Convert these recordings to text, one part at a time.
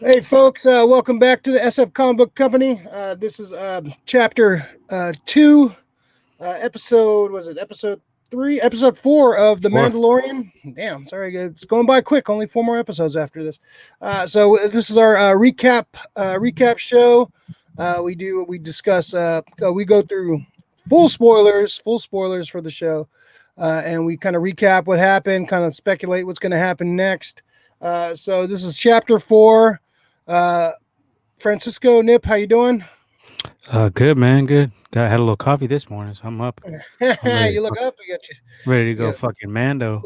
Hey, folks, welcome back to the SF Comic Book Company. This is chapter 2, episode, was it episode 3? Episode 4 of The Four. Mandalorian. Damn, sorry, it's going by quick. Only 4 more episodes after this. So this is our recap show. We discuss, we go through full spoilers for the show. And we kind of recap what happened, kind of speculate what's going to happen next. So this is chapter 4. Francisco Nip, how you doing? Good man, good. Had a little coffee this morning, so I'm up. You look up, we got Ready to go you. fucking Mando.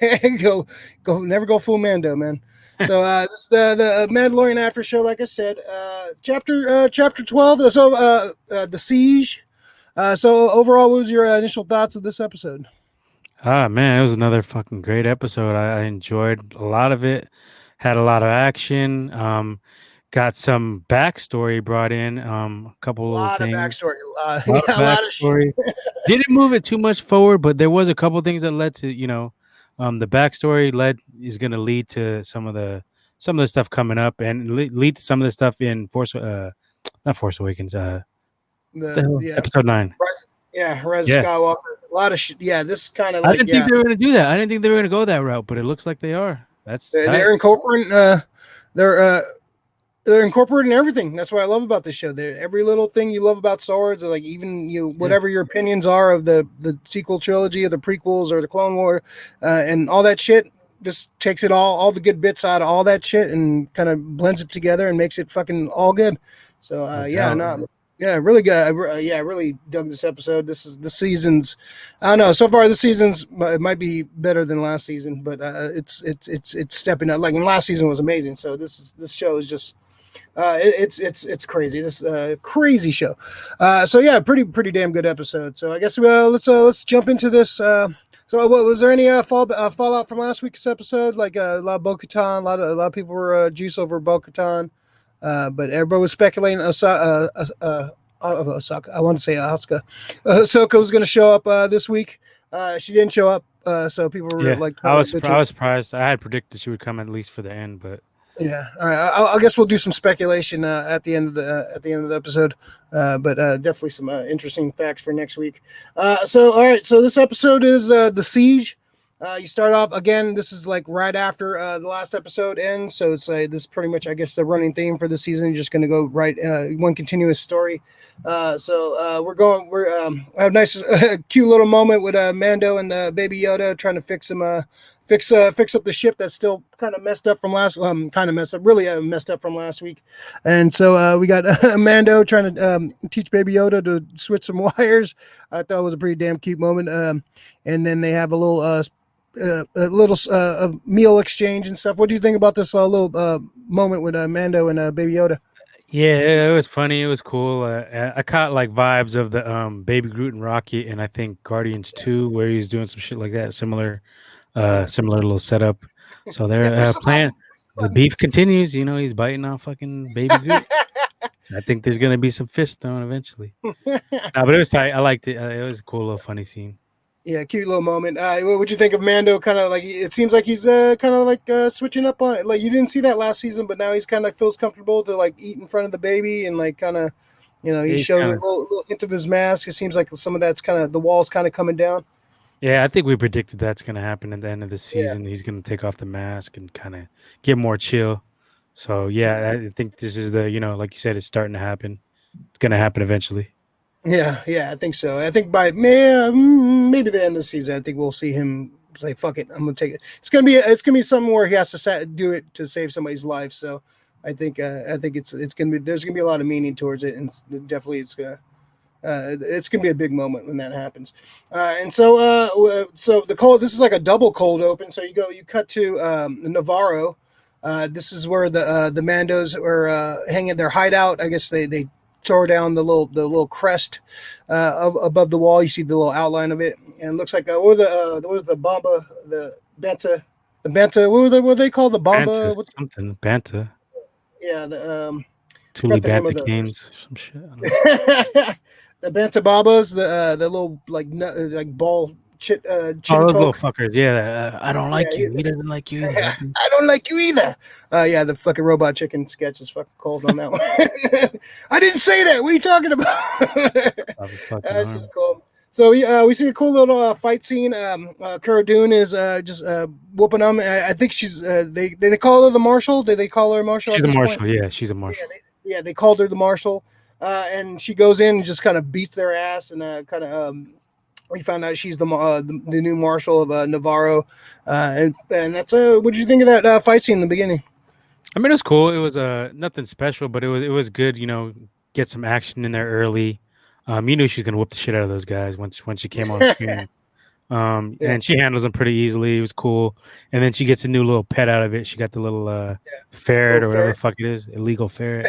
Never go full Mando, man. So this is the Mandalorian after show, like I said, chapter 12. The Siege. So overall, what was your initial thoughts of this episode? Man, it was another fucking great episode. I enjoyed a lot of it. Had a lot of action. Got some backstory brought in. A couple A little lot of things. backstory. A lot of A lot of shit. backstory. Didn't move it too much forward, but there was a couple things that led to the backstory is going to lead to some of the stuff coming up and lead to some of the stuff in not Force Awakens. Episode 9. Rise of Yeah. Skywalker. A lot of shit. Yeah, this kind of I like didn't think they were going to do that. I didn't think they were going to go that route, but it looks like they are. That's tight. they're incorporating. They're incorporating everything. That's what I love about this show. Every little thing you love about swords, like even whatever your opinions are of the sequel trilogy or the prequels or the Clone War, and all that shit, just takes it all the good bits out of all that shit and kind of blends it together and makes it fucking all good. So really good. I really dug this episode. This is the season's. I don't know. So far, the season's it might be better than last season, but it's stepping up. Like last season was amazing. So this show is just. It's crazy. This crazy show. Pretty damn good episode. So I guess let's jump into this. So what was there any fallout from last week's episode? Like a lot of Bo-Katan, a lot of people were juice over Bo-Katan, but everybody was speculating Osaka. I want to say Asuka. Ahsoka was going to show up this week. She didn't show up, so people were like, I was surprised. I had predicted she would come at least for the end, but. Yeah, all right. I guess we'll do some speculation at the end of the episode, but definitely some interesting facts for next week. So all right, so this episode is the Siege. You start off again. This is like right after the last episode ends, so it's like this is pretty much, I guess, the running theme for the season. You're just going to go right one continuous story. I have a nice cute little moment with Mando and the Baby Yoda trying to fix him. Fix up the ship that's still kind of messed up from really messed up from last week. And so we got Mando trying to teach Baby Yoda to switch some wires. I thought it was a pretty damn cute moment. And then they have a little meal exchange and stuff. What do you think about this little moment with Mando and Baby Yoda? Yeah, it was funny. It was cool. I caught like vibes of the Baby Groot and Rocket, and I think Guardians 2, where he's doing some shit like that. Similar little setup. So they're playing. The beef continues. He's biting on fucking Baby Groot. I think there's gonna be some fist thrown eventually. But it was tight. I liked it. It was a cool little funny scene. Yeah, cute little moment. What would you think of Mando? Kind of like it seems like he's kind of like switching up on it. Like you didn't see that last season, but now he's kind of feels comfortable to like eat in front of the baby and like kind of, he showed a little hint of his mask. It seems like some of that's kind of the walls kind of coming down. Yeah, I think we predicted that's going to happen at the end of the season. Yeah. He's going to take off the mask and kind of get more chill. So, yeah, I think this is like you said, it's starting to happen. It's going to happen eventually. Yeah, I think so. I think by maybe the end of the season, I think we'll see him say, "Fuck it, I'm going to take it." It's going to be something where he has to do it to save somebody's life. So, I think it's going to be there's going to be a lot of meaning towards it, and definitely it's going to be a big moment when that happens. And so the cold. This is like a double cold open. So you cut to Navarro. This is where the Mandos are hanging their hideout. I guess they tore down the little crest above the wall. You see the little outline of it, and it looks like what was the Bomba, the Banta, what were they called? The Bomba, something Banta. Yeah, the Tuli Banta Canes, some shit. The Banta Babas, the little like ball Oh, chin those little folk. fuckers. Yeah, I don't Yeah, like you. He doesn't like you either. I don't like you either. Yeah, the fucking robot chicken sketch is fucking cold on that one. I didn't say that. What are you talking about? Off his fucking It's just arm. cool. So we see a cool little fight scene. Cara Dune is just whooping them. I think she's they call her the Marshal. Did they call her Marshal She's at a this point? marshal. Yeah, she's a Yeah, marshal. they called her the Marshal, and she goes in and just kind of beats their ass and kind of. We found out she's the new Marshal of Navarro, and that's what did you think of that fight scene in the beginning? I mean, it was cool. It was nothing special, but it was good. Get some action in there early. You knew she was gonna whoop the shit out of those guys once she came on screen. Yeah, And she handles them pretty easily. It was cool. And then she gets a new little pet out of it. She got the little ferret little or whatever the ferret. fuck it is, illegal ferret.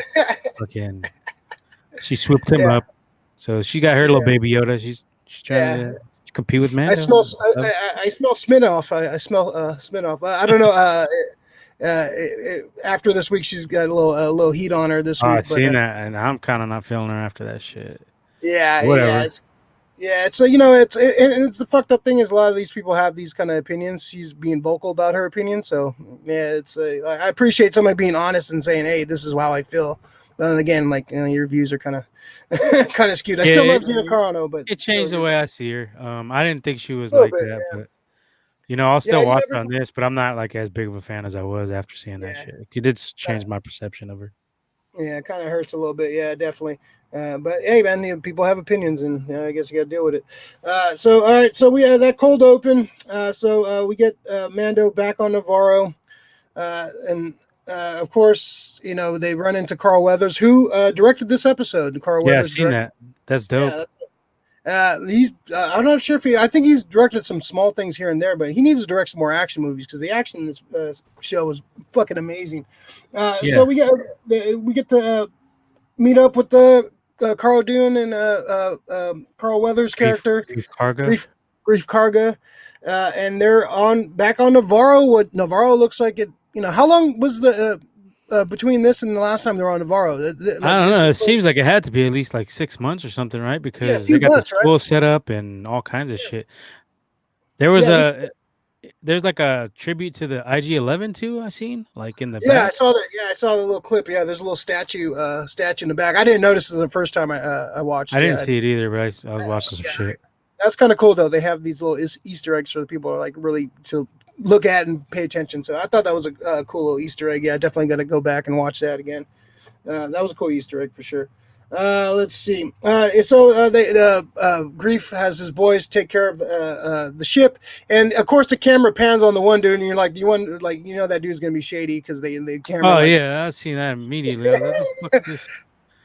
Fucking, she swooped him Yeah, up. So she got her little yeah, baby Yoda. She's trying yeah. to compete with I Mando. smell I smell Sminoff. I smell Sminoff. I don't know. After this week, she's got a little heat on her this Oh, I week, but seen that, and I'm kind of not feeling her after that shit. yeah, yeah, Whatever. it's it's the fucked up thing is a lot of these people have these kind of opinions. She's being vocal about her opinion, so yeah, I appreciate somebody being honest and saying, hey, this is how I feel. But then again, like your views are kind of kind of skewed. I Yeah, still love Gina Carano, but it still, changed the you're way I see her. I didn't think she was a little like bit, that, yeah, but I'll yeah. still You watch never, her on this. But I'm not like as big of a fan as I was after seeing that yeah. shit. It did change my perception of her. Yeah, it kind of hurts a little bit. Yeah, definitely. But hey, man, people have opinions, and I guess you got to deal with it. All right. So we that cold open. We get Mando back on Navarro, and of course, they run into Carl Weathers, who directed this episode. Carl Yeah, I Weathers seen directed. that. That's dope. Yeah, he's. I'm not sure if he. I think he's directed some small things here and there, but he needs to direct some more action movies because the action in this show is fucking amazing. Yeah, We get to meet up with the Carl Dune and Carl Weathers Grief, character, Grief Karga. Grief Grief Karga, and they're on back on Navarro. What Navarro looks like it. How long was the between this and the last time they were on Navarro? I Like don't it's know. It seems like it had to be at least like 6 months or something, right? yeah, a Because they few got the months, right? school set up and all kinds of shit. There was Yeah, these there's like a tribute to the IG-11 too. I seen like in the Yeah, I back. saw that. Yeah, I saw the little clip. Yeah, there's a little statue in the back. I didn't notice it the first time I I watched. didn't Yeah, see it either, but I was watching some yeah, shit. that's kind of cool though. They have these little Easter eggs for the people like really to look at and pay attention. So I thought that was a cool little Easter egg. Yeah, definitely got to go back and watch that again. That was a cool Easter egg for sure. Let's see. Grief has his boys take care of the ship, and of course the camera pans on the one dude, and you're like, you want like that dude's gonna be shady because the camera Oh like yeah, I seen that immediately. I was like, "What the fuck is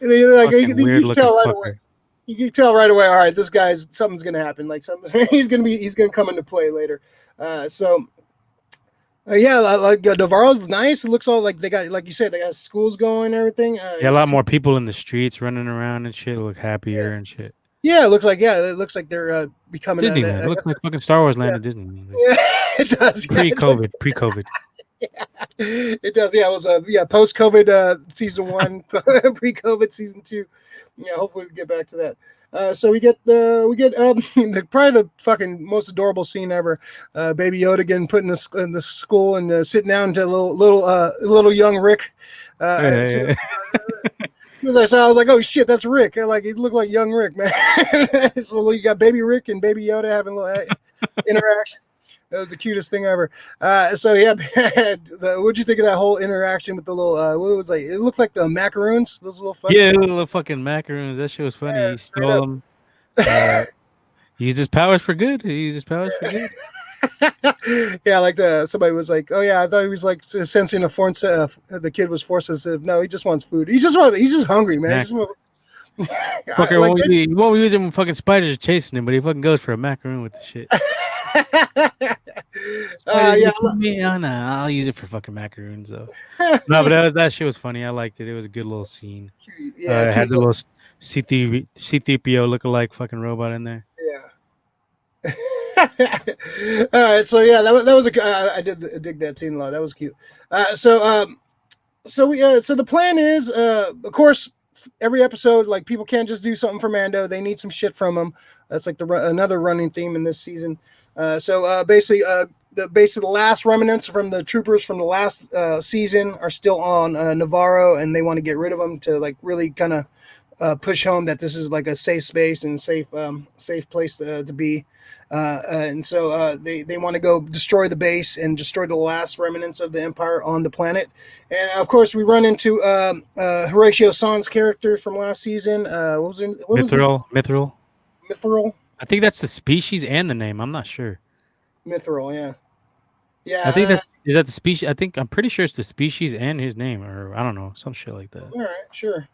this like fucking you weird can looking tell right away. fucker?" You can tell right away. All right, this guy's something's gonna happen. Like something he's gonna come into play later. Yeah, like Navarro's nice. It looks all like they got, like you said, they got schools going and everything. Yeah, a lot more people in the streets running around and shit. Look Yeah, happier and shit. yeah. It looks like they're becoming. Disneyland. It I looks guess. like fucking Star Wars Yeah, land at Disneyland, yeah. basically. It does. Yeah, it looks. Pre-COVID. It does. Yeah, it was post COVID season one, pre COVID season two. Yeah, hopefully we get back to that. So we get probably the fucking most adorable scene ever. Baby Yoda getting put in the school and sitting down to little young Rick. As soon Yeah, as I saw, I was like, "Oh shit, that's Rick!" Like he looked like young Rick, man. So you got Baby Rick and Baby Yoda having a little interaction. That was the cutest thing ever. What'd you think of that whole interaction with the little? What was like? It looked like the macaroons. Those little fudge yeah, cakes. little fucking macaroons. That shit was funny. Yeah, He straight stole up. them. Uh, he used his powers for good. He used his powers for good. Yeah, like somebody was like, "Oh yeah, I thought he was like sensing a foreign." The kid was forced to say, "No, he just wants food. He's just hungry, man. He Snack. just want, Fucker like." he won't use him when fucking spiders are chasing him, but he fucking goes for a macaroon with the shit. Spiders Yeah, gonna kill me? Oh no, I'll use it for fucking macaroons though. No, but that shit was funny. I liked it. It was a good little scene. yeah, It had cute. the little C3PO lookalike fucking robot in there. Yeah. All right, so yeah, that was I did dig that scene a lot. That was cute. So the plan is, of course, every episode, like people can't just do something for Mando. They need some shit from him. That's like another running theme in this season. Basically, the last remnants from the troopers from the last season are still on Navarro, and they want to get rid of them to like really kind of push home that this is like a safe space and safe place to be. And so they want to go destroy the base and destroy the last remnants of the Empire on the planet. And of course, we run into Horatio San's character from last season. What was it? Mithril. Mithril. I think that's the species and the name. I'm not sure. Mithril, yeah. I think Yeah, is that the species. I'm pretty sure it's the species and his name, or I don't know, some shit like that. all right, sure.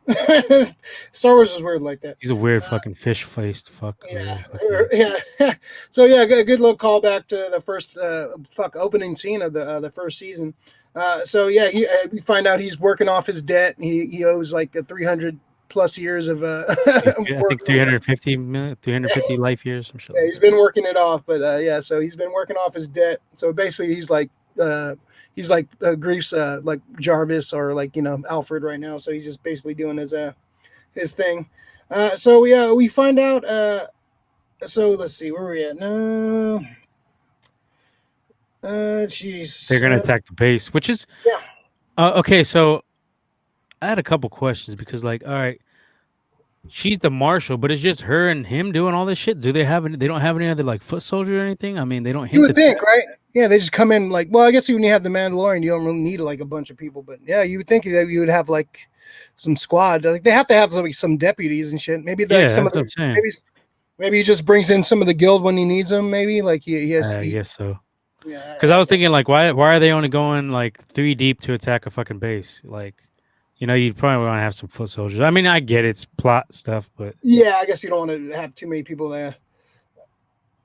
Star Wars is weird like that. He's a weird fucking fish faced fuck. Yeah, yeah. So yeah, a good little callback to the first opening scene of the first season. So yeah, we find out he's working off his debt. He owes like 300 plus years of I think 350 life years, some shit. Yeah, he's been working it off, but yeah, so he's been working off his debt. So basically, he's like Grief's like Jarvis or like Alfred right now. So he's just basically doing his thing. So yeah, we find out. So let's see, where are we at now? Jeez. They're gonna attack the base, which is Yeah. Okay. So I had a couple questions because, like, all right, she's the marshal, but it's just her and him doing all this shit. Do they have any? They don't have any other like foot soldier or anything. I mean, they don't. You would think, right? Yeah, they just come in like. Well, I guess when you have the Mandalorian, you don't really need like a bunch of people. But yeah, you would think that you would have like some squad. Like they have to have like some deputies and shit. Maybe like some of the maybe he just brings in some of the guild when he needs them. Maybe like he has. I guess so. Yeah. Because I was thinking like, why are they only going like 3 deep to attack a fucking base? Like, you'd probably want to have some foot soldiers. I mean, I get it's plot stuff, but yeah, I guess you don't want to have too many people there.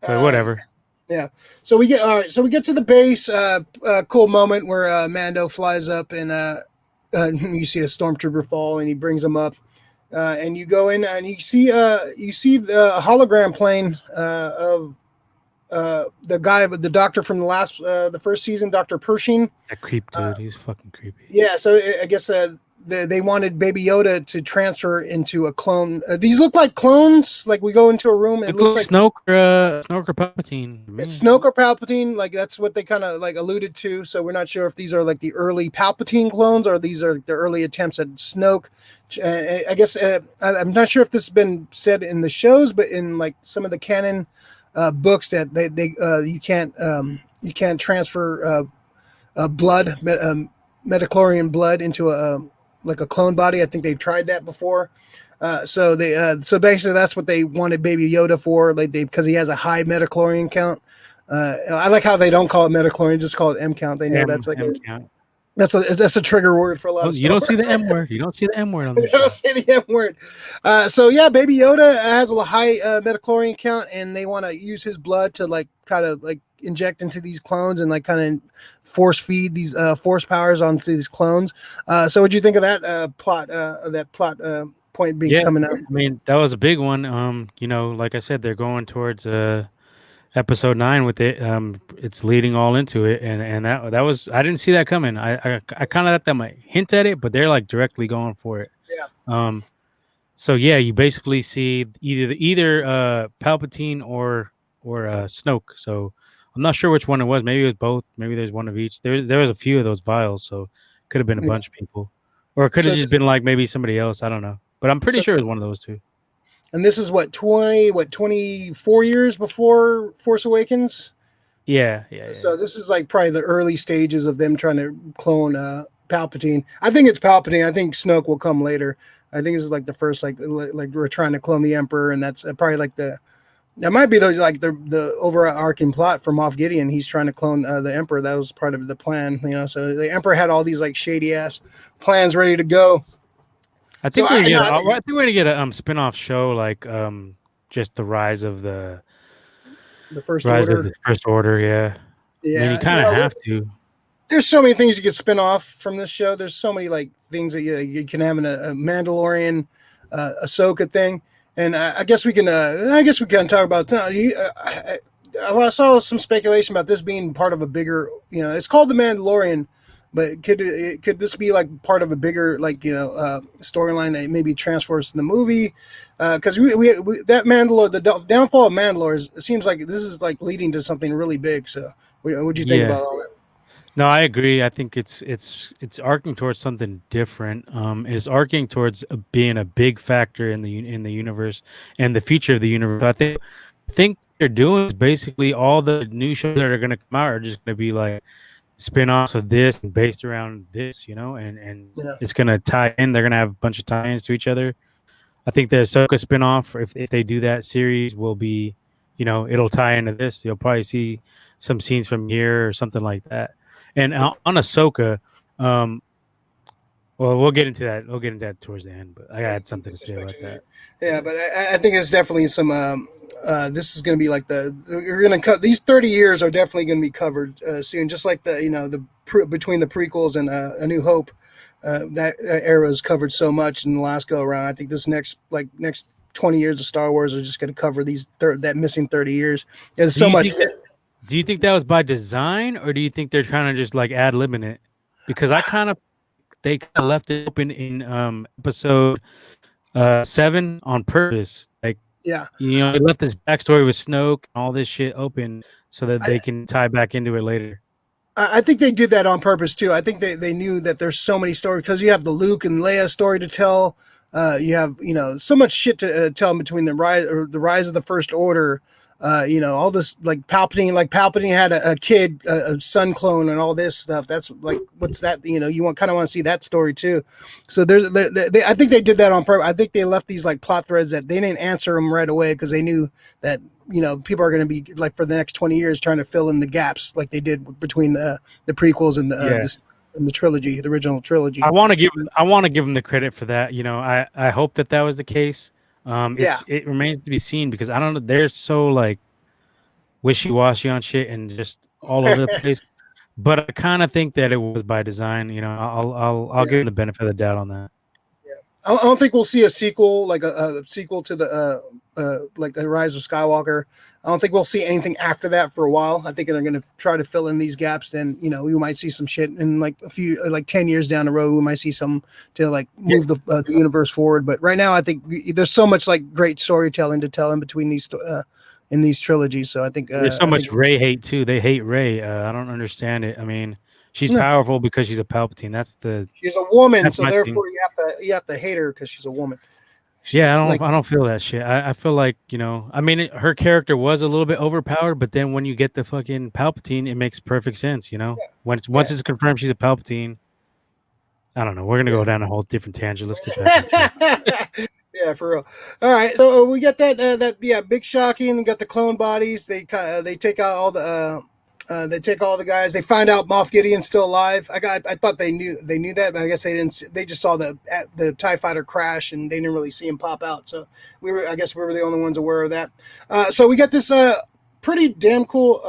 But whatever. Yeah. So we get to the base. Cool moment where Mando flies up and you see a stormtrooper fall and he brings him up. And you go in and you see the hologram plane of the guy, the doctor from the first season, Dr. Pershing. That creep dude, he's fucking creepy. Yeah, so I guess they wanted Baby Yoda to transfer into a clone. These look like clones. Like we go into a room, and it looks like Snoke or Palpatine. It's Snoke or Palpatine. Like that's what they kind of like alluded to. So we're not sure if these are like the early Palpatine clones or these are the early attempts at Snoke. I guess I'm not sure if this has been said in the shows, but in like some of the canon books that you can't transfer blood, metachlorian blood into a clone body. I think they've tried that before. So basically that's what they wanted Baby Yoda for, like because he has a high metachlorian count. I like how they don't call it metachlorian, just call it M count. They know that's like that's a trigger word for a lot of stuff. You don't see the M word. You don't see the M word on this. You don't see the M word. So yeah, Baby Yoda has a high metachlorian count, and they want to use his blood to like kind of like inject into these clones and like kind of force feed these force powers onto these clones. So what'd you think of that plot point being coming out? I mean, that was a big one. Like I said, they're going towards episode 9 with it. It's leading all into it, and that was, I didn't see that coming. I kind of thought that might hint at it, but they're like directly going for it. Yeah. So yeah, you basically see either Palpatine or Snoke. So I'm not sure which one it was. Maybe it was both. Maybe there's one of each. There was a few of those vials, so could have been a bunch of people, or it could have just been like maybe somebody else. I don't know, but I'm pretty sure it was one of those two. And this is 24 years before Force Awakens? Yeah. So this is like probably the early stages of them trying to clone Palpatine. I think it's Palpatine. I think Snoke will come later. I think this is like the first like we're trying to clone the Emperor, and that's probably like that might be the overarching plot for Moff Gideon. He's trying to clone the Emperor. That was part of the plan, So the Emperor had all these like shady ass plans ready to go. I think we're gonna get a spin-off show like just the rise of the First Order. Of the First Order, yeah. I mean, you kind of have to. There's so many things you could spin off from this show. There's so many like things that you can have in a Mandalorian, Ahsoka thing, and I guess we can talk about. I saw some speculation about this being part of a bigger. It's called The Mandalorian, But could this be like part of a bigger like storyline that maybe transfers in the movie? Because we that Mandalore, the downfall of Mandalore, it seems like this is like leading to something really big. So what do you think Yeah. about all that? No, I agree. I think it's arcing towards something different. It's arcing towards being a big factor in in the universe and the future of the universe. I think they're doing is basically all the new shows that are going to come out are just going to be like spin-offs of this and based around this, and Yeah, it's going to tie in. They're going to have a bunch of tie-ins to each other. I think the Ahsoka spin-off, if they do that series, will be, it'll tie into this. You'll probably see some scenes from here or something like that. And on Ahsoka, um, well, we'll get into that. We'll get into that towards the end. But I yeah, had something to say about that. yeah. But I think it's definitely some. This is going to be like you're going to cut these 30 years are definitely going to be covered soon, just like between the prequels and A New Hope. That era is covered so much in the last go around. I think this next 20 years of Star Wars are just going to cover that missing 30 years. There's Do so you much. think do you think that was by design, or do you think they're trying to just like ad libbing it? Because they kind of left it open in episode 7 on purpose. Like, Yeah, they left this backstory with Snoke and all this shit open so that I, they can tie back into it later. I think they did that on purpose too. I think they knew that there's so many stories because you have the Luke and Leia story to tell. You have so much shit to tell between the rise of the First Order. All this like Palpatine. Like Palpatine had a kid, a son clone, and all this stuff. That's like what's that? You want kind of want to see that story too. So I think they did that on purpose. I think they left these like plot threads that they didn't answer them right away because they knew that people are going to be like for the next 20 years trying to fill in the gaps like they did between the prequels and Yeah. the trilogy, the original trilogy. I want to give them the credit for that. I hope that was the case. Yeah, It remains to be seen because I don't know. They're so like wishy washy on shit and just all over the place. But I kind of think that it was by design. I'll yeah. give them the benefit of the doubt on that. I don't think we'll see a sequel like a sequel to the like the Rise of Skywalker. I don't think we'll see anything after that for a while. I think they're going to try to fill in these gaps. Then we might see some shit in like a few like 10 years down the road. We might see some to like Yeah. move the universe forward. But right now, I think there's so much like great storytelling to tell in between these in these trilogies. So I think There's so much Ray hate too. They hate Ray. I don't understand it. I mean, she's no, powerful because she's a Palpatine. she's a woman, That's so my thing. therefore you have to hate her because she's a woman. Yeah, Like I don't feel that shit. I feel like, I mean, her character was a little bit overpowered, but then when you get the fucking Palpatine, it makes perfect sense, Once yeah. it's confirmed she's a Palpatine, I don't know. We're gonna Yeah. go down a whole different tangent. Let's get back on track. Yeah, for real. All right, so we got that big shocking. We got the clone bodies. They take out all they take all the guys. They find out Moff Gideon's still alive. I thought they knew that, but I guess they didn't. They just saw the TIE fighter crash and they didn't really see him pop out. So I guess we were the only ones aware of that. So we got this pretty damn cool.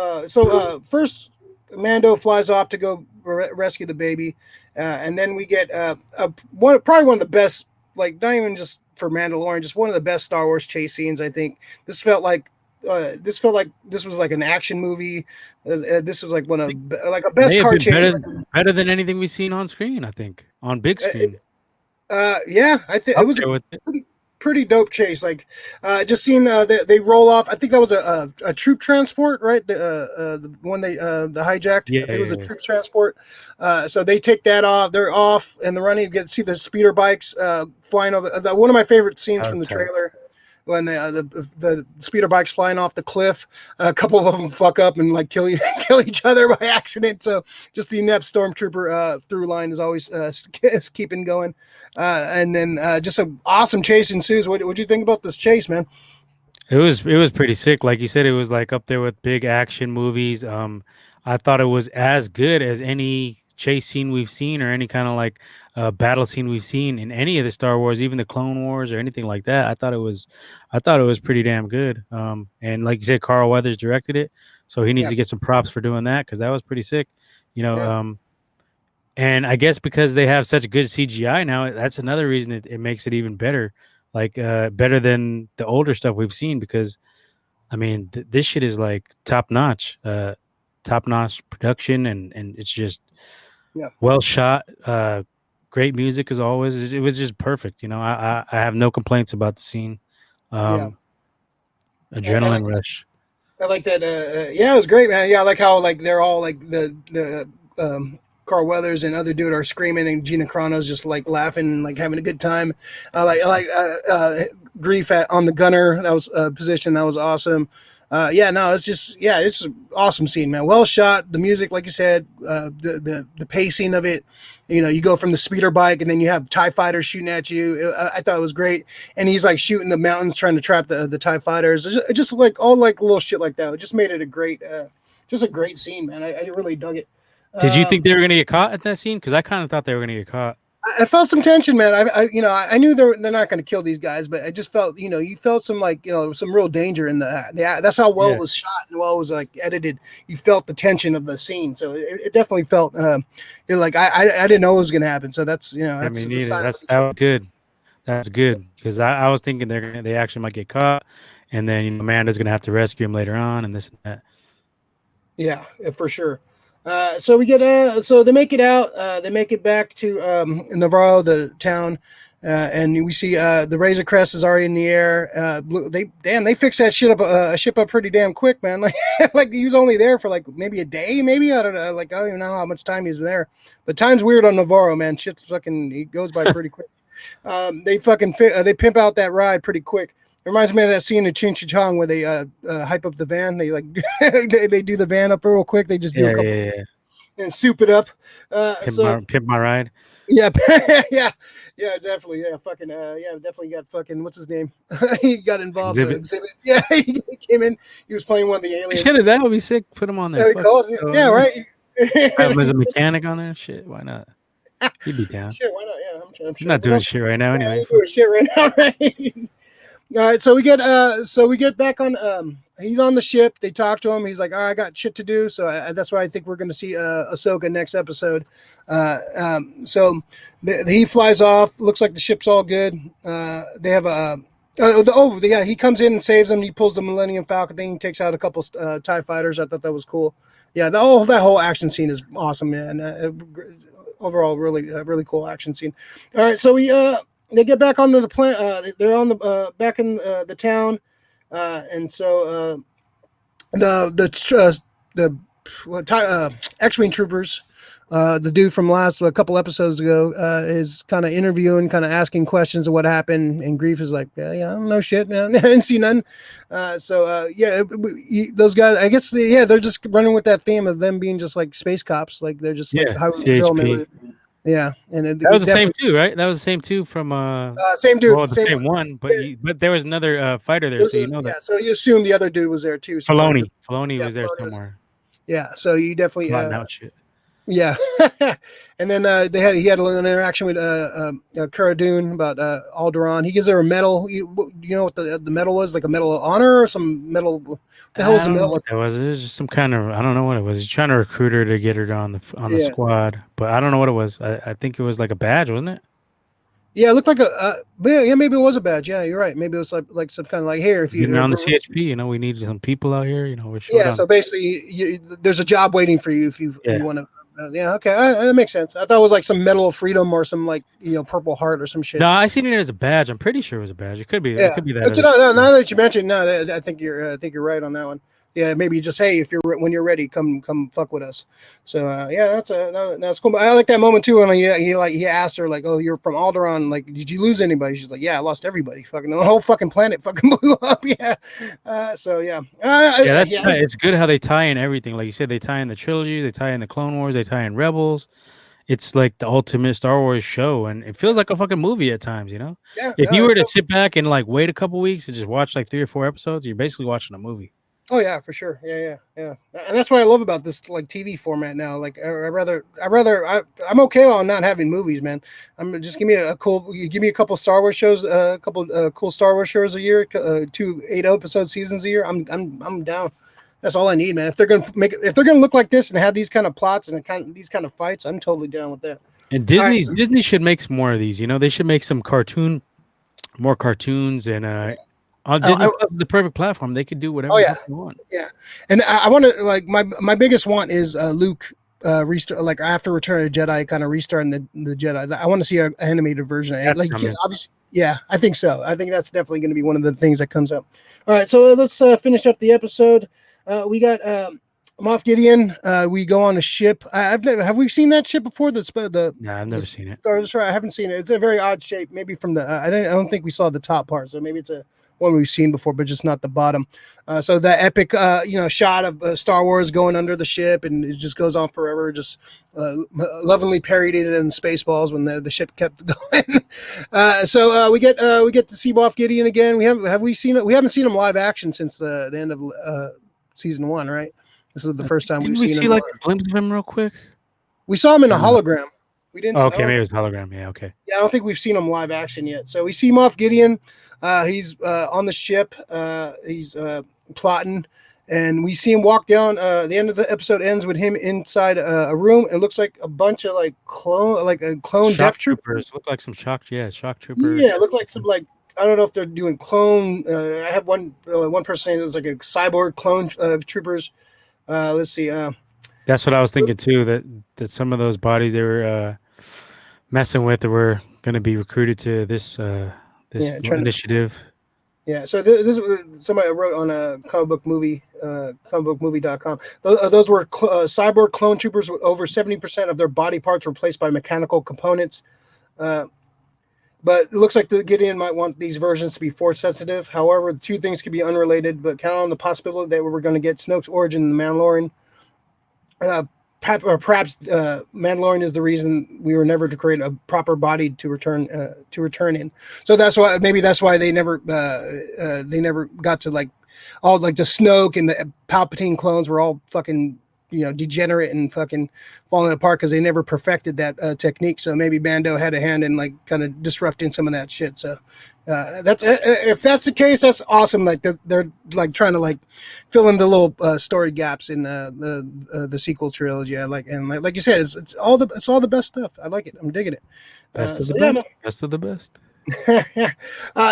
First, Mando flies off to go rescue the baby, and then we get probably one of the best, like not even just for Mandalorian, just one of the best Star Wars chase scenes. I think this felt like this was like an action movie. This was like one of like a best May have car been chase. better than anything we've seen on screen, I think. On big screen. Yeah, I think it Up was there with it. pretty dope chase. Like, just seeing they roll off. I think that was a troop transport, right? The one the hijacked. I Yeah, think it was a yeah, troop transport. So they take that off. They're off and the running. You get to see the speeder bikes flying over. One of my favorite scenes yeah. from the trailer when the speeder bikes flying off the cliff. A couple of them fuck up and like kill each other by accident. So just the inept stormtrooper through line is always is keeping going. And then just an awesome chase ensues. What do you think about this chase, man? It was pretty sick. Like you said, it was like up there with big action movies. I thought it was as good as any chase scene we've seen or any kind of like battle scene we've seen in any of the Star Wars, even the Clone Wars or anything like that. I thought it was pretty damn good. And like you said, Carl Weathers directed it, so he needs Yeah, to get some props for doing that because that was pretty sick. You know, yeah, and I guess because they have such good CGI now, that's another reason it makes it even better. Like better than the older stuff we've seen because I mean this shit is like top notch production and it's just Yeah, well shot, great music as always. It was just perfect. I have no complaints about the scene. yeah. Um, I like adrenaline rush. I like that. Yeah, it was great, man. Yeah, I like how like they're all like the Carl Weathers and other dude are screaming, and Gina Carano's just like laughing and like having a good time. Grief on the gunner. That was position. That was awesome. Yeah, no, it's just it's an awesome scene, man. Well shot. The music, like you said, the pacing of it. You go from the speeder bike, and then you have Tie fighters shooting at you. I thought it was great, and he's like shooting the mountains, trying to trap the Tie fighters. Just like all like little shit like that. It just made it just a great scene, man. I really dug it. Did you Um, think they were gonna get caught at that scene? Because I kind of thought they were gonna get caught. I felt some tension, man. I knew they're not going to kill these guys, but I just felt, you felt some like, some real danger in the. That's how well Yeah, it was shot and well it was like edited. You felt the tension of the scene, so it definitely felt. Like I didn't know it was going to happen, so that's I that's mean, the neither. sign of That's the that show. was good. That's good because I was thinking they actually might get caught, and then Amanda's gonna have to rescue him later on, and this and that. Yeah, for sure. So we get so they make it out. They make it back to Navarro, the town, and we see the Razor Crest is already in the air. They fixed that ship up pretty damn quick, man. Like he was only there for like maybe a day, maybe I don't know. Like I don't even know how much time he was there, but time's weird on Navarro, man. Shit fucking he goes by pretty quick. They pimp out that ride pretty quick. It reminds me of that scene in Ching Chong where they hype up the van. They like they do the van up real quick. They just do a Yeah, couple yeah, yeah. and soup it up. So Pimp my ride. yeah, yeah, yeah, definitely, yeah, fucking, yeah, definitely got fucking what's his name? He got involved. Exhibit. Exhibit. Yeah, he came in. He was playing one of the aliens. That would be sick. Put him on that There we fucking go. Yeah, show. right. Have him as a mechanic on there. Shit, why not? He'd be down. Shit, why not? Yeah, I'm I'm sure. not What doing else? shit right now Yeah, anyway. you doing shit right now, right? All right, so we get back on. He's on the ship. They talk to him. He's like, "All right, I got shit to do." So that's why I think we're going to see Ahsoka next episode. So he flies off. Looks like the ship's all good. They have a. Yeah, he comes in and saves them. He pulls the Millennium Falcon thing. He takes out a couple Tie fighters. I thought that was cool. Yeah, that whole action scene is awesome, man. Overall, really cool action scene. All right, so they get back on the plane. They're on the back in the town, and so the X-wing troopers. The dude from a couple episodes ago is kind of interviewing, kind of asking questions of what happened, and Grief is like, yeah, I don't know shit, man. I didn't see none. Those guys, I guess, they're just running with that theme of them being just like space cops, like they're just like Yeah, highway patrolmen. CHP. Yeah, and That was he's the same definitely too, right? That was the same too from same dude, well, the same same one. one, Yeah, but there was another fighter there, so you know yeah, that so you assume the other dude was there too. Filoni Yeah, was there somewhere. yeah. So you definitely Plotting out shit. yeah. And then he had a little interaction with Cara Dune about Alderaan. He gives her a medal. You know what the medal was? Like a medal of honor or some medal? What the hell was I the don't know medal? what that was. It was just some kind of I don't know what it was. He's trying to recruit her to get her on the Yeah. squad, but I don't know what it was. I think it was like a badge, wasn't it? Yeah, it looked like but yeah, maybe it was a badge. Yeah, you're right. Maybe it was like some kind of like here if Getting you on the CHP, we need some people out here. We're short yeah. on. So basically, there's a job waiting for you if you Yeah, want to. Yeah, okay, that makes sense. I thought it was like some Medal of Freedom or some like Purple Heart or some shit. no, I seen it as a badge. I'm pretty sure it was a badge. It could be. It Yeah, could be that but other no, shit. now that you mentioned, no, I think you're right on that one. Yeah, maybe just hey, if when you're ready, come fuck with us. So yeah, that's cool. But I like that moment too when he asked her like, oh, you're from Alderaan, like, did you lose anybody? She's like, yeah, I lost everybody. Fucking the whole fucking planet fucking blew up. Yeah. So yeah. Yeah, that's Yeah. right. It's good how they tie in everything. Like you said, they tie in the trilogy, they tie in the Clone Wars, they tie in Rebels. It's like the ultimate Star Wars show, and it feels like a fucking movie at times. Yeah. If No, you it were to felt, sit back and like wait a couple weeks and just watch like 3 or 4 episodes, you're basically watching a movie. oh yeah, for sure. Yeah. And that's what I love about this like TV format now. Like I'm okay on not having movies, man. I'm just give me a couple Star Wars shows, a couple cool Star Wars shows a year, 2 8 episode seasons a year. I'm down. That's all I need, man. If they're gonna look like this and have these kind of plots and these kind of fights, I'm totally down with that. And All right. Disney should make some more of these. They should make more cartoons, and on Uh, Disney I, Plus is the perfect platform. They could do oh whatever the yeah, fuck they want. yeah. And I want to like my biggest want is Luke. restart, like after Return of the Jedi, kind of restarting the Jedi. I want to see an animated version of it. That's Like, coming. obviously, yeah, I think so. I think that's definitely going to be one of the things that comes up. All right, so let's finish up the episode. We got Moff Gideon. We go on a ship. I've never, have we seen that ship before? No, I've never seen it. Star Destroyer. I haven't seen it. It's a very odd shape. Maybe from the I don't think we saw the top part, so maybe it's a one we've seen before, but just not the bottom. So that epic, shot of Star Wars going under the ship, and it just goes on forever. Just lovingly parodied it in Spaceballs when the ship kept going. We get to see Moff Gideon again. Have we seen it? We haven't seen him live action since the end of season 1, right? This is the first time Didn't we've we seen see him. like a glimpse of him real quick? We saw him in a hologram. We didn't. Oh, okay, maybe it was hologram. Yeah, okay. Yeah, I don't think we've seen him live action yet. So we see Moff Gideon. He's on the ship. He's plotting, and we see him walk down. The end of the episode ends with him inside a room. It looks like a bunch of clone Shock death troopers. Look like some shock troopers. Yeah, it looked like some I don't know if they're doing clone. I have one person saying it was like a cyborg clone troopers. Let's see. That's what I was thinking too. That some of those bodies they were messing with were going to be recruited to this initiative. Yeah, so this somebody wrote on a comicbookmovie.com. Those were cyborg clone troopers with over 70% of their body parts replaced by mechanical components. But it looks like the Gideon might want these versions to be force sensitive. However, the two things could be unrelated, but count on the possibility that we're going to get Snoke's origin in the Mandalorian. Perhaps Mandalorian is the reason we were never to create a proper body to return in. So that's why they never got to all the Snoke and the Palpatine clones were all fucking degenerate and fucking falling apart because they never perfected that technique. So maybe Bando had a hand in kind of disrupting some of that shit. So that's if that's the case, that's awesome. Like they're trying to fill in the little story gaps in the sequel trilogy. Like you said, it's all the best stuff. I like it. I'm digging it. Best of the best. Best of the best.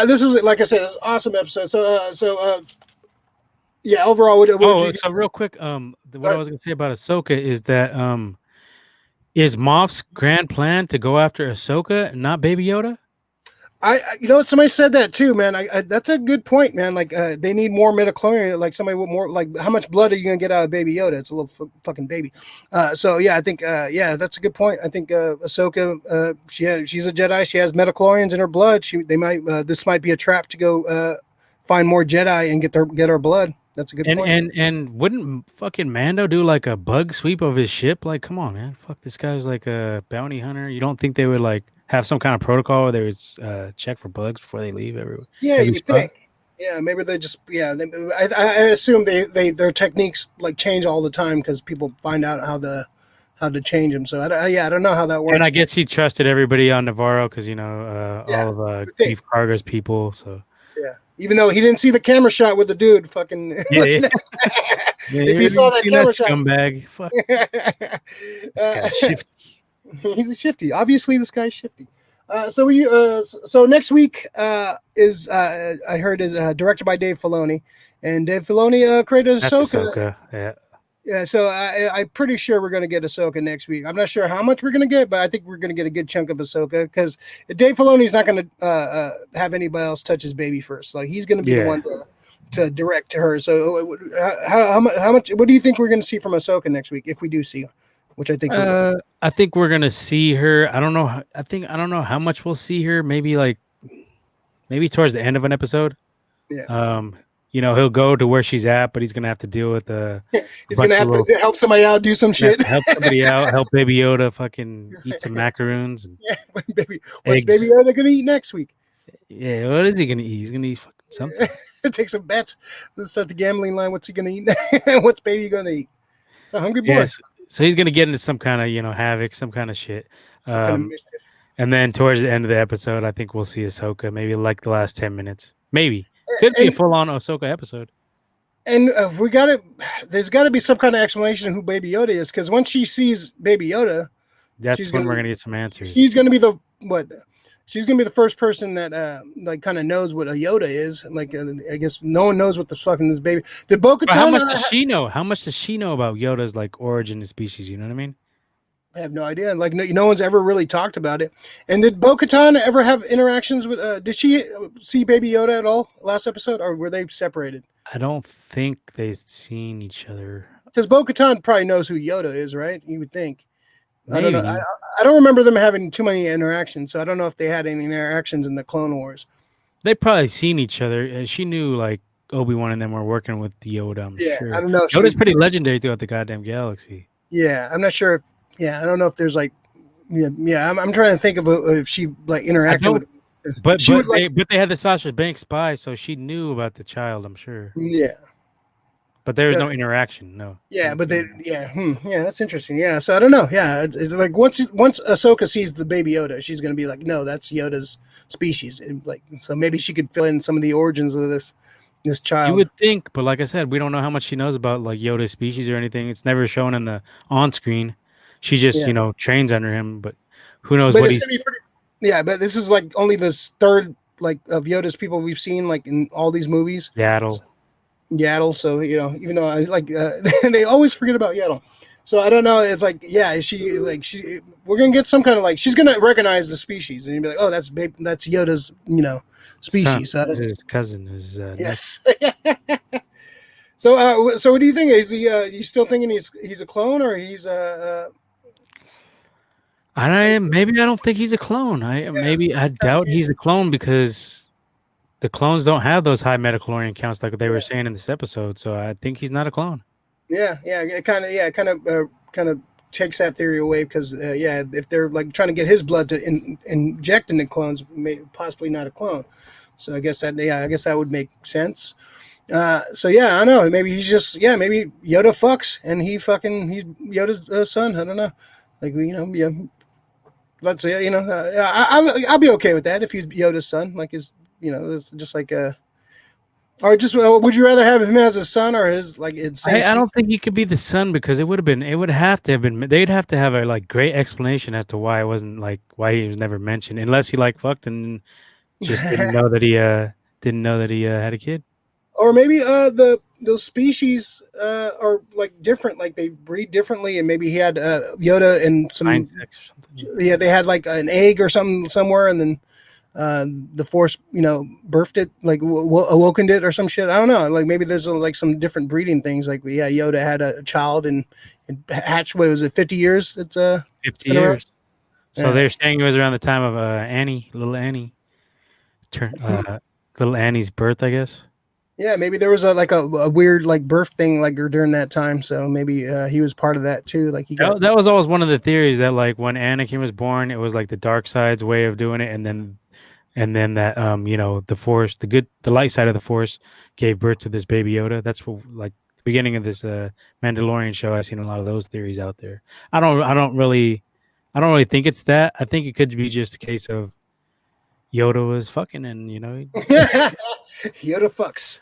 This was, like I said, it's an awesome episode. Yeah, overall, so real quick, what I was going to say about Ahsoka is that is Moff's grand plan to go after Ahsoka, not Baby Yoda? Somebody said that too, man. That's a good point, man. They need more midichlorian, somebody with more, how much blood are you gonna get out of Baby Yoda? It's a little fucking baby. I think that's a good point. I think Ahsoka, she's a Jedi. She has midichlorians in her blood. This might be a trap to go find more Jedi and get her blood. That's a good point. And wouldn't fucking Mando do like a bug sweep of his ship? Like, come on, man. Fuck, this guy's like a bounty hunter. You don't think they would have some kind of protocol where they would check for bugs before they leave everywhere? Yeah, you would think. Yeah, maybe they just I assume their techniques change all the time because people find out how to change them. So I don't know how that works. And I guess he trusted everybody on Navarro because all of Chief Karga's people. So yeah. Even though he didn't see the camera shot with the dude fucking. Yeah. If he saw that camera shot. Scumbag. Fuck. This guy's shifty. He's a shifty. Obviously, this guy's shifty. So next week is I heard is directed by Dave Filoni, and Dave Filoni created Ahsoka. Yeah. Yeah, so I'm pretty sure we're going to get Ahsoka next week. I'm not sure how much we're going to get, but I think we're going to get a good chunk of Ahsoka because Dave Filoni's not going to have anybody else touch his baby first. He's going to be the one to direct to her. So how much? What do you think we're going to see from Ahsoka next week if we do see her? Which I think I think we're going to see her. I don't know. I don't know how much we'll see her. Maybe towards the end of an episode. Yeah. He'll go to where she's at, but he's gonna have to deal with he's gonna have to help somebody out, do some shit. Help somebody out, help Baby Yoda fucking eat some macaroons. And what's Baby Yoda gonna eat next week? Yeah, what is he gonna eat? He's gonna eat fucking something. Take some bets. Let's start the gambling line. What's he gonna eat? What's Baby gonna eat? It's a hungry boy. Yes. So he's gonna get into some kind of havoc, some kind of shit. And then towards the end of the episode, I think we'll see Ahsoka. Maybe the last 10 minutes, maybe. Could be a full-on Ahsoka episode. And there's got to be some kind of explanation of who Baby Yoda is, because once she sees Baby Yoda, that's when we're going to get some answers. She's going to be she's gonna be the first person that like kind of knows what a Yoda is. Like I guess no one knows what the fucking this baby. Did But how Bo-Katan? much does she know? How much does she know about Yoda's like origin and species? You know what I mean? I have no idea. Like no one's ever really talked about it. And did Bo-Katan ever have interactions with? Did she see Baby Yoda at all last episode, or were they separated? I don't think they've seen each other. Because Bo-Katan probably knows who Yoda is, right? You would think. I don't know. Maybe I don't remember them having too many interactions, so I don't know if they had any interactions in the Clone Wars. they probably seen each other. And she knew like Obi-Wan and them were working with Yoda. I'm Yeah, I sure. don't know if Yoda's she. pretty legendary throughout the goddamn galaxy. Yeah, I'm not sure if. Yeah, I don't know if there's like. Yeah. I'm trying to think of if she like I interacted don't. with. But She would like. they had the Sasha Banks spy, so she knew about the child. I'm sure. Yeah. But there was Uh, no interaction. No. yeah, but they. Yeah. Yeah, that's interesting. Yeah, so I don't know. Yeah, it's like once Ahsoka sees the baby Yoda, she's gonna be like, no, that's Yoda's species. And like, so maybe she could fill in some of the origins of this You child. would think, but like I said, we don't know how much she knows about like Yoda's species or anything. It's never shown in the on screen. She just, Yeah. trains under him, but who knows But what it's he's gonna be pretty. Yeah, but this is like only this third like of Yoda's people we've seen like in all these movies. Yaddle. Yaddle, so even though I like they always forget about Yaddle. So I don't know. It's like, yeah, is she like she? We're gonna get some kind of like she's gonna recognize the species and you'd be like, oh, that's Yoda's Son. species. So His cousin is yes. So what do you think? Is he? You still thinking he's a clone or he's maybe I don't think he's a clone. I it's kind of doubt he's a clone because the clones don't have those high metachlorian counts like they were saying in this episode. So I think he's not a clone. yeah, it kind of takes that theory away because if they're like trying to get his blood to inject into clones, possibly not a clone. So I guess that would make sense. So yeah, I know. Maybe he's just maybe Yoda fucks and he's Yoda's son. I don't know. Like yeah. Let's say I'll be okay with that if he's Yoda's son. Like it's just like or just would you rather have him as a son or his like it's same? I don't think he could be the son because it would have to have been they'd have to have a like great explanation as to why it wasn't like why he was never mentioned unless he like fucked and just didn't know that he had a kid. Or maybe those species are like different, like they breed differently, and maybe he had Yoda and some Nine sex or something. yeah they had like an egg or something somewhere, and then the Force birthed it like awokened it or some shit. I don't know. Like maybe there's like some different breeding things. Like Yoda had a child and it hatched. What was it? 50 years. It's 50 been around. years. So Yeah. they're saying it was around the time of little Annie, turn little Annie's birth, I guess. Yeah, maybe there was a weird like birth thing like during that time, so maybe he was part of that too. Like he got That was always one of the theories that like when Anakin was born, it was like the dark side's way of doing it, and then that the Force, the light side of the Force, gave birth to this baby Yoda. That's what like the beginning of this Mandalorian show. I've seen a lot of those theories out there. I don't really think it's that. I think it could be just a case of Yoda was fucking, and Yoda fucks.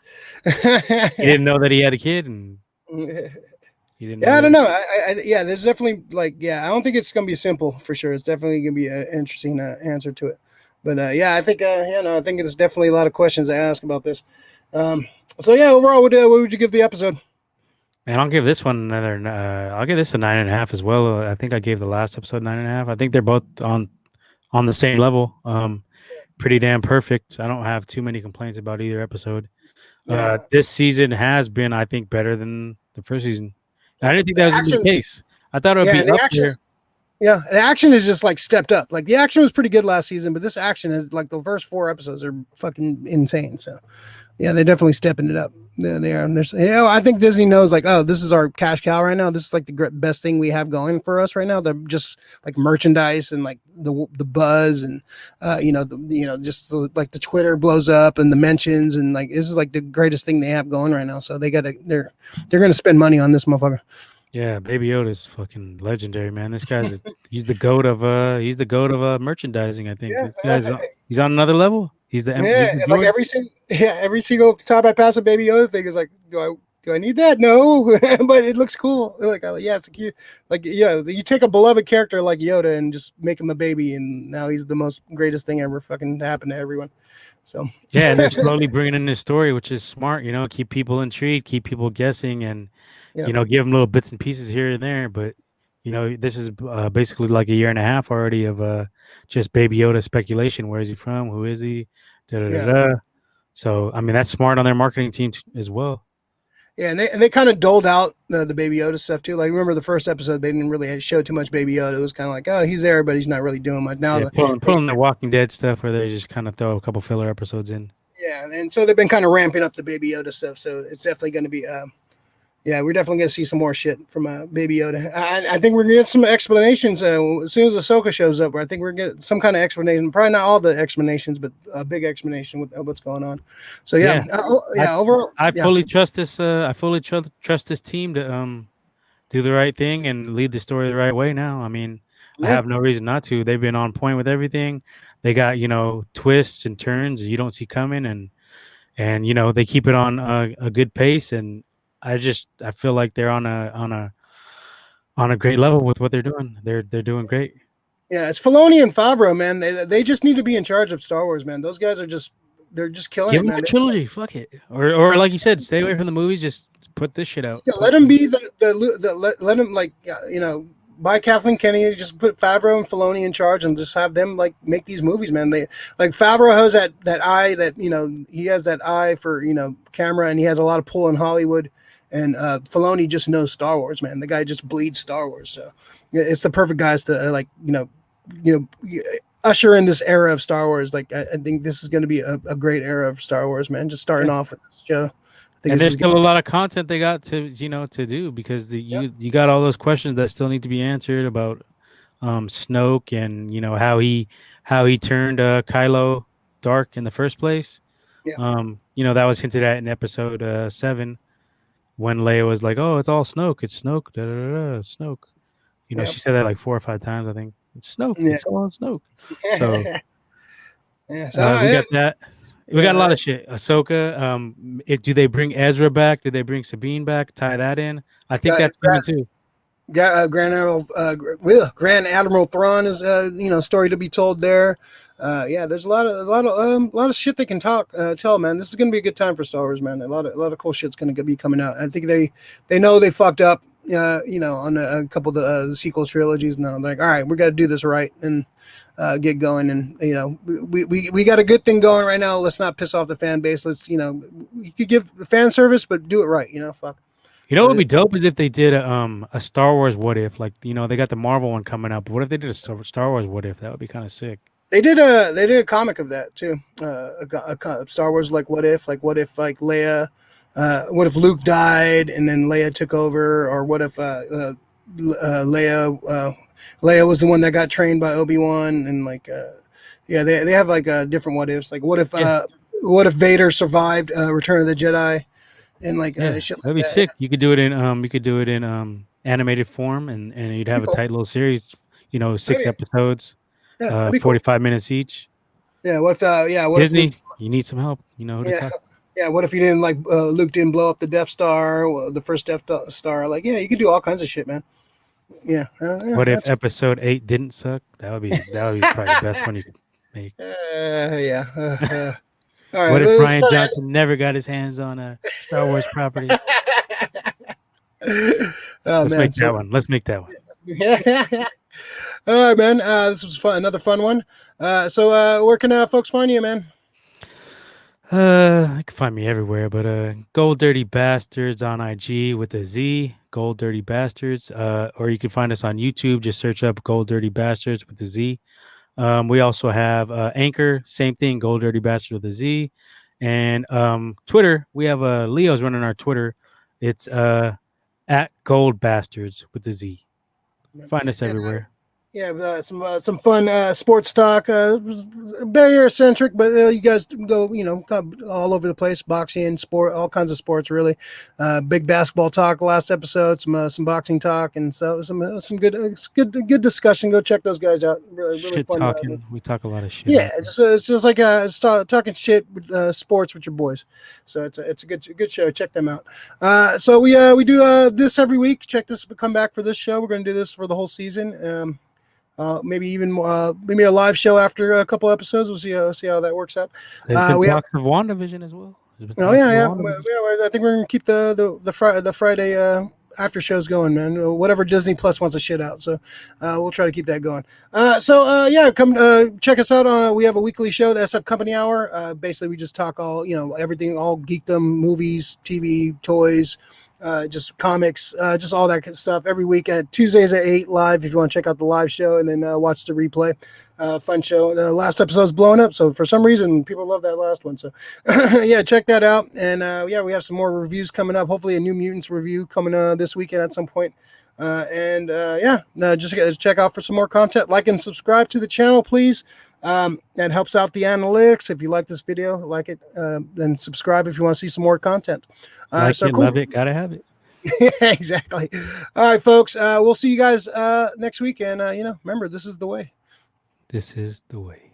he didn't know that he had a kid, and he didn't. Yeah, I Know don't know. There's definitely I don't think it's gonna be simple for sure. It's definitely gonna be an interesting answer to it. But I think I think there's definitely a lot of questions to ask about this. So yeah, overall, what would you give the episode? And I'll give this one another. I'll give this a 9.5 as well. I think I gave the last episode 9.5. I think they're both on the same level. Pretty damn perfect. I don't have too many complaints about either episode. Yeah. This season has been, I think, better than the first season. I didn't think that was going to be the case. I thought it would be the up action. there. Yeah, the action is just like stepped up. Like the action was pretty good last season, but this action is like the first 4 episodes are fucking insane. So yeah, they're definitely stepping it up. They are. I think Disney knows like, oh, this is our cash cow right now. This is like the best thing we have going for us right now. They're just like merchandise and like the buzz and just like the Twitter blows up and the mentions and like this is like the greatest thing they have going right now. So they're gonna spend money on this motherfucker. Yeah, Baby Yoda's fucking legendary, man. This guy's he's the goat of merchandising. I think he's on another level. He's the like every single time I pass a Baby Yoda thing is like, do do I need that? No, but it looks cool. Like, yeah, it's cute. Like, yeah, you take a beloved character like Yoda and just make him a baby, and now he's the most greatest thing ever fucking happened to everyone. So, Yeah, and they're slowly bringing in this story, which is smart. Keep people intrigued, keep people guessing, and yeah, give them little bits and pieces here and there. But this is basically like a year and a half already of just Baby Yoda speculation. Where is he from? Who is he? Da da da yeah. da. So I mean, that's smart on their marketing team as well. Yeah, and they kind of doled out the Baby Yoda stuff too. Like, remember the first episode, they didn't really show too much Baby Yoda. It was kind of like, oh, he's there, but he's not really doing much. Now, Yeah, pulling the Walking Dead stuff where they just kind of throw a couple filler episodes in. yeah, and so they've been kind of ramping up the Baby Yoda stuff. So it's definitely going to be, yeah, we're definitely going to see some more shit from Baby Yoda. I think we're going to get some explanations as soon as Ahsoka shows up. I think we're going to get some kind of explanation. Probably not all the explanations, but a big explanation with what's going on. So yeah, Yeah, yeah. Overall, I yeah, fully trust this. I fully trust this team to do the right thing and lead the story the right way. Now, I mean, I yeah. have no reason not to. They've been on point with everything. They got twists and turns you don't see coming, and they keep it on a good pace. And I feel like they're on a great level with what they're doing. They're doing great. Yeah, it's Filoni and Favreau, man. They just need to be in charge of Star Wars, man. Those guys are they're just killing Give it, them man. a trilogy. Fuck it. Or like you said, stay away from the movies. Just put this shit out. Yeah, let Put them be let them like by Kathleen Kennedy. Just put Favreau and Filoni in charge and just have them like make these movies, man. They like Favreau has that eye that he has that eye for camera, and he has a lot of pull in Hollywood. And Filoni just knows Star Wars, man. The guy just bleeds Star Wars, so yeah, it's the perfect guys to usher in this era of Star Wars. Like I think this is going to be a great era of Star Wars, man. Just starting yeah. off with this show. I think And this there's is still gonna, a lot of content they got to do because yeah, you got all those questions that still need to be answered about Snoke and how he turned Kylo dark in the first place. yeah, That was hinted at in episode 7 when Leia was like, "Oh, it's all Snoke. It's Snoke. Da, da, da, da, Snoke." yeah, She said that like 4 or 5 times. I think it's Snoke. yeah. It's all Snoke. So Yeah, so we yeah, got that. We got a yeah, lot of shit. Ahsoka. Do they bring Ezra back? Do they bring Sabine back? Tie that in. I think got, that's coming too. Grand Admiral Thrawn is story to be told there. Yeah, there's a lot of shit they can tell, man. This is gonna be a good time for Star Wars, man. A lot of cool shit's gonna be coming out. I think they know they fucked up, on a couple of the sequel trilogies. Now they're like, all right, we got to do this right and get going. And we got a good thing going right now. Let's not piss off the fan base. Let's you could give fan service, but do it right. Fuck. What would Uh, be dope is if they did a Star Wars What If, like they got the Marvel one coming up. But what if they did a Star Wars What If? That would be kind of sick. they did a comic of that too. Star Wars what if like Leia, what if Luke died and then Leia took over, or what if Leia was the one that got trained by Obi-Wan, and like yeah, they have like different what ifs, like Yeah, what if Vader survived Return of the Jedi, and like yeah, shit like that'd be that. Yeah, sick. You could do it in animated form, and you'd that'd have be a cool. tight little series. Six Maybe, episodes, yeah, that'd be cool. 45 minutes each. Yeah, what if Luke. Disney, you need some help. You know who to Yeah, talk. yeah. What if you didn't like Luke didn't blow up the Death Star, the first Death Star? Like, yeah, you can do all kinds of shit, man. Yeah, yeah. What if That's episode 8 didn't suck? That would be probably the best one you could make. yeah. All right, What if let's Ryan Johnson never got his hands on a Star Wars property? oh Let's man, make that so one. Let's make that one. yeah. All right, man. This was fun. Another fun one. So where can folks find you, man? You can find me everywhere, but Gold Dirty Bastards on IG with a Z, Gold Dirty Bastards. Or you can find us on YouTube. Just search up Gold Dirty Bastards with a Z. We also have Anchor, same thing, Gold Dirty Bastards with a Z. And Twitter, we have Leo's running our Twitter. It's at Gold Bastards with a Z. Find us And everywhere. Yeah, some fun sports talk. Bay Area centric, but you guys go, kind of all over the place. Boxing, sport, all kinds of sports, really. Big basketball talk last episode. Some boxing talk, and so some good discussion. Go check those guys out. Really Shit fun. talking. We talk a lot of shit Yeah, on here. it's just like talking shit with sports with your boys. So it's a good show. Check them out. So we do this every week. Check this. Come back for this show. We're going to do this for the whole season. Maybe even maybe a live show after a couple episodes. We'll see how that works out. There's been We have. talks of WandaVision as well. There's been Oh talks of yeah. WandaVision. I think we're gonna keep the Friday after shows going, man. Whatever Disney Plus wants to shit out, so we'll try to keep that going. Yeah, come check us out. We have a weekly show, the SF Company Hour. Basically, we just talk all everything, all geekdom, movies, TV, toys. Just comics, just all that kind of stuff every week at Tuesdays at 8 live. If you want to check out the live show and then watch the replay, fun show. The last episode's blowing up, so for some reason people love that last one. So yeah, check that out. And yeah, we have some more reviews coming up. Hopefully, a New Mutants review coming this weekend at some point. Just check out for some more content. Like and subscribe to the channel, please. That helps out the analytics. If you like this video, like it, then subscribe if you want to see some more content. Cool. Love it, gotta have it. Yeah, exactly. All right, folks. We'll see you guys next week. And remember, this is the way. This is the way.